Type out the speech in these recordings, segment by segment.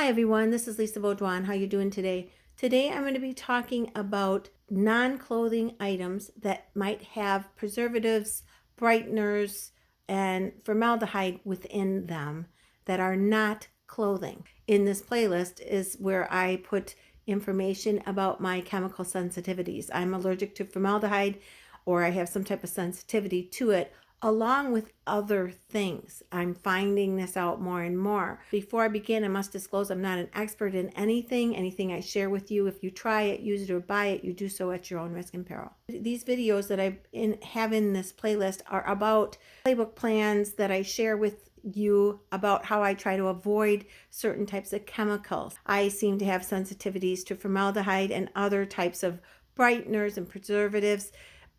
Hi everyone, this is Lisa Baudouin. How you doing today? Today I'm going to be talking about non-clothing items that might have preservatives, brighteners, and formaldehyde within them that are not clothing. In this playlist is where I put information about my chemical sensitivities. I'm allergic to formaldehyde, or I have some type of sensitivity to it, along with other things. I'm finding this out more and more. Before I begin, I must disclose I'm not an expert in anything. Anything I share with you, if you try it, use it, or buy it, you do so at your own risk and peril. These videos that I have in this playlist are about playbook plans that I share with you about how I try to avoid certain types of chemicals. I seem to have sensitivities to formaldehyde and other types of brighteners and preservatives.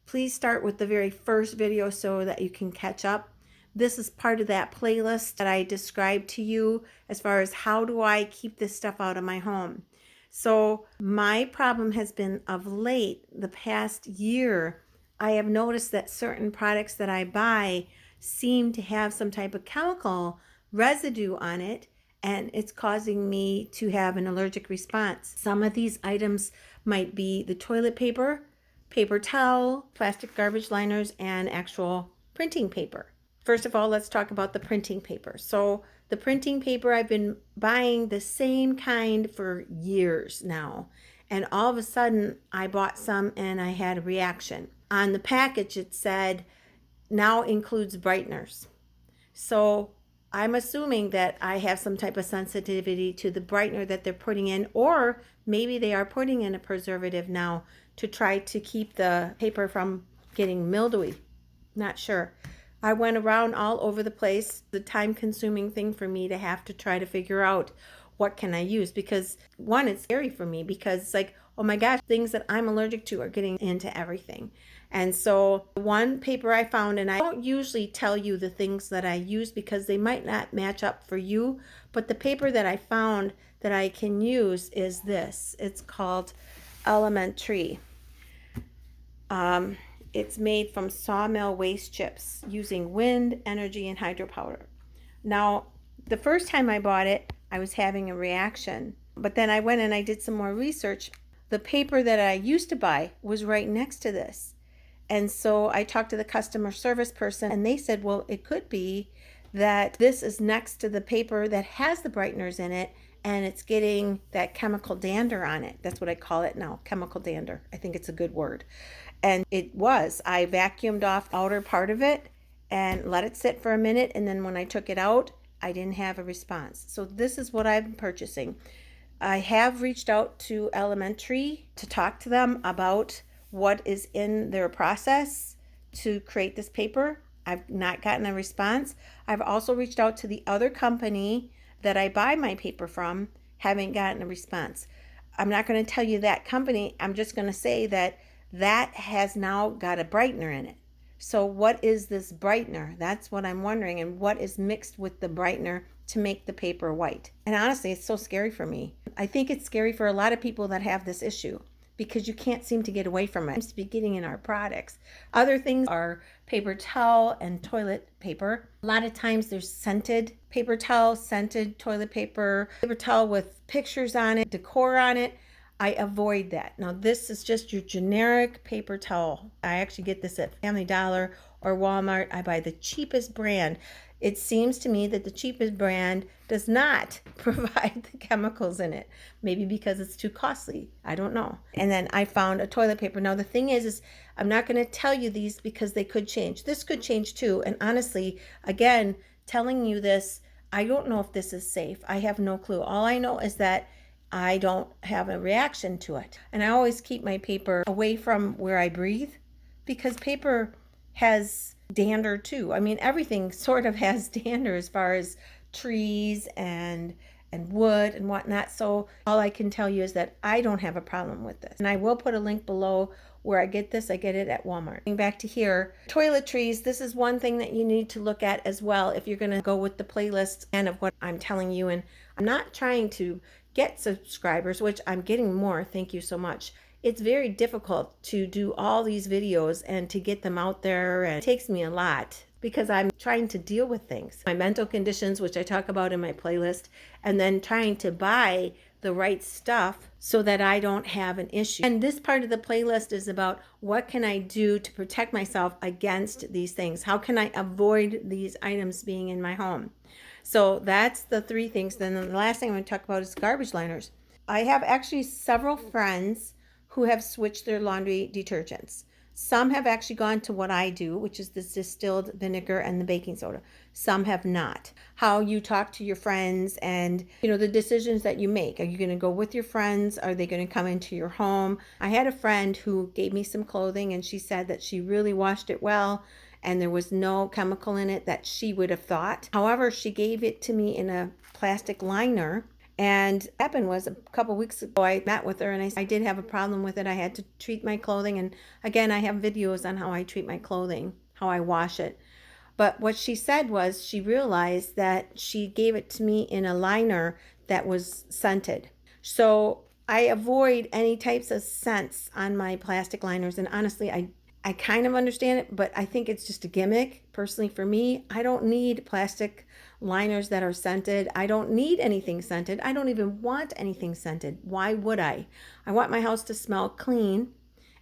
Please start with the very first video so that you can catch up. This is part of that playlist that I described to you as far as how do I keep this stuff out of my home. So my problem has been of late, the past year, I have noticed that certain products that I buy seem to have some type of chemical residue on it, and it's causing me to have an allergic response. Some of these items might be the toilet paper towel, plastic garbage liners, and actual printing paper. First of all, let's talk about the printing paper. So the printing paper, I've been buying the same kind for years now. And all of a sudden, I bought some and I had a reaction. On the package, it said, now includes brighteners. So I'm assuming that I have some type of sensitivity to the brightener that they're putting in, or maybe they are putting in a preservative now to try to keep the paper from getting mildewy. Not sure. I went around all over the place. The time-consuming thing for me to have to try to figure out what can I use, because one, it's scary for me because it's like, oh my gosh, things that I'm allergic to are getting into everything. And so one paper I found, and I don't usually tell you the things that I use because they might not match up for you, but the paper that I found that I can use is this. It's called Elementree. It's made from sawmill waste chips using wind, energy, and hydropower. Now, the first time I bought it, I was having a reaction, but then I went and I did some more research. The paper that I used to buy was right next to this. And so I talked to the customer service person and they said, well, it could be that this is next to the paper that has the brighteners in it and it's getting that chemical dander on it. That's what I call it now, chemical dander. I think it's a good word. And it was. I vacuumed off the outer part of it and let it sit for a minute. And then when I took it out, I didn't have a response. So this is what I've been purchasing. I have reached out to Elementree to talk to them about what is in their process to create this paper. I've not gotten a response. I've also reached out to the other company that I buy my paper from, haven't gotten a response. I'm not going to tell you that company. I'm just going to say that has now got a brightener in it. So what is this brightener? That's what I'm wondering. And what is mixed with the brightener to make the paper white? And honestly, it's so scary for me. I think it's scary for a lot of people that have this issue because you can't seem to get away from it. It seems to be getting in our products. Other things are paper towel and toilet paper. A lot of times there's scented paper towel, scented toilet paper towel with pictures on it, decor on it. I avoid that. Now this is just your generic paper towel. I actually get this at Family Dollar or Walmart. I buy the cheapest brand. It seems to me that the cheapest brand does not provide the chemicals in it. Maybe because it's too costly. I don't know. And then I found a toilet paper. Now the thing is I'm not going to tell you these because they could change. This could change too. And honestly, again, telling you this, I don't know if this is safe. I have no clue. All I know is that I don't have a reaction to it. And I always keep my paper away from where I breathe because paper has dander too. I mean, everything sort of has dander as far as trees and wood and whatnot. So all I can tell you is that I don't have a problem with this. And I will put a link below where I get this. I get it at Walmart. Going back to here, toiletries, this is one thing that you need to look at as well if you're going to go with the playlist and of what I'm telling you. And I'm not trying to get subscribers, which I'm getting more. Thank you so much. It's very difficult to do all these videos and to get them out there, and it takes me a lot because I'm trying to deal with things, my mental conditions, which I talk about in my playlist, and then trying to buy the right stuff so that I don't have an issue. And this part of the playlist is about what can I do to protect myself against these things? How can I avoid these items being in my home? So that's the three things. Then the last thing I'm going to talk about is garbage liners. I have actually several friends who have switched their laundry detergents. Some have actually gone to what I do, which is the distilled vinegar and the baking soda. Some have not. How you talk to your friends and, the decisions that you make. Are you going to go with your friends? Are they going to come into your home? I had a friend who gave me some clothing, and she said that she really washed it well and there was no chemical in it that she would have thought. However, she gave it to me in a plastic liner. And what happened was a couple weeks ago, I met with her and I did have a problem with it. I had to treat my clothing. And again, I have videos on how I treat my clothing, how I wash it. But what she said was she realized that she gave it to me in a liner that was scented. So I avoid any types of scents on my plastic liners. And honestly, I kind of understand it, but I think it's just a gimmick. Personally, for me, I don't need plastic liners that are scented. I don't need anything scented. I don't even want anything scented. Why would I? I want my house to smell clean.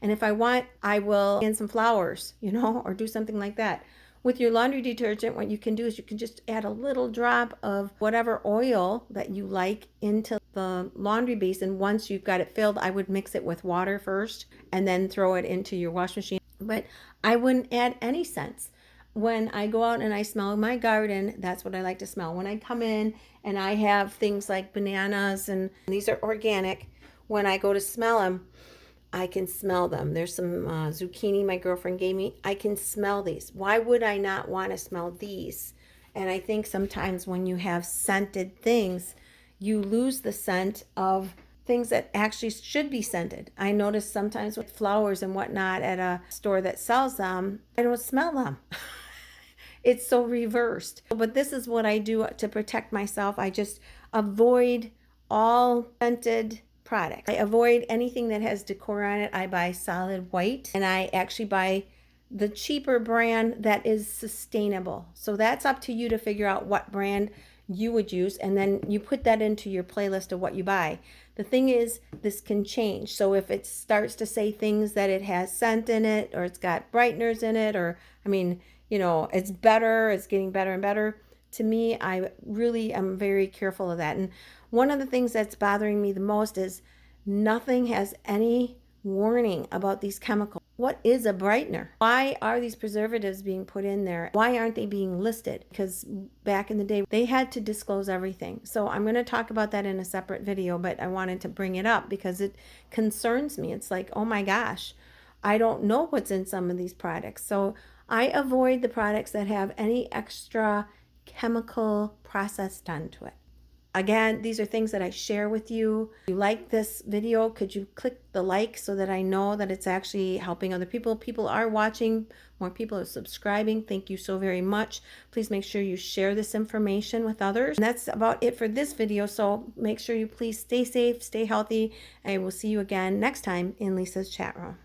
And if I want, I will add some flowers, or do something like that. With your laundry detergent, what you can do is you can just add a little drop of whatever oil that you like into the laundry basin. Once you've got it filled, I would mix it with water first and then throw it into your wash machine. But I wouldn't add any scents. When I go out and I smell my garden, that's what I like to smell. When I come in and I have things like bananas, and these are organic, when I go to smell them, I can smell them. There's some zucchini my girlfriend gave me. I can smell these. Why would I not want to smell these? And I think sometimes when you have scented things, you lose the scent of things that actually should be scented. I notice sometimes with flowers and whatnot at a store that sells them, I don't smell them. It's so reversed. But this is what I do to protect myself. I just avoid all scented products. I avoid anything that has decor on it. I buy solid white, and I actually buy the cheaper brand that is sustainable. So that's up to you to figure out what brand you would use, and then you put that into your playlist of what you buy. The thing is, this can change. So if it starts to say things that it has scent in it, or it's got brighteners in it, or it's better, it's getting better and better. To me, I really am very careful of that. And one of the things that's bothering me the most is nothing has any warning about these chemicals. What is a brightener? Why are these preservatives being put in there? Why aren't they being listed? Because back in the day, they had to disclose everything. So I'm going to talk about that in a separate video, but I wanted to bring it up because it concerns me. It's like, oh my gosh, I don't know what's in some of these products. So I avoid the products that have any extra chemical process done to it. Again, these are things that I share with you. If you like this video, could you click the like so that I know that it's actually helping other people? People are watching. More people are subscribing. Thank you so very much. Please make sure you share this information with others. And that's about it for this video. So make sure you please stay safe, stay healthy. I will see you again next time in Lisa's chat room.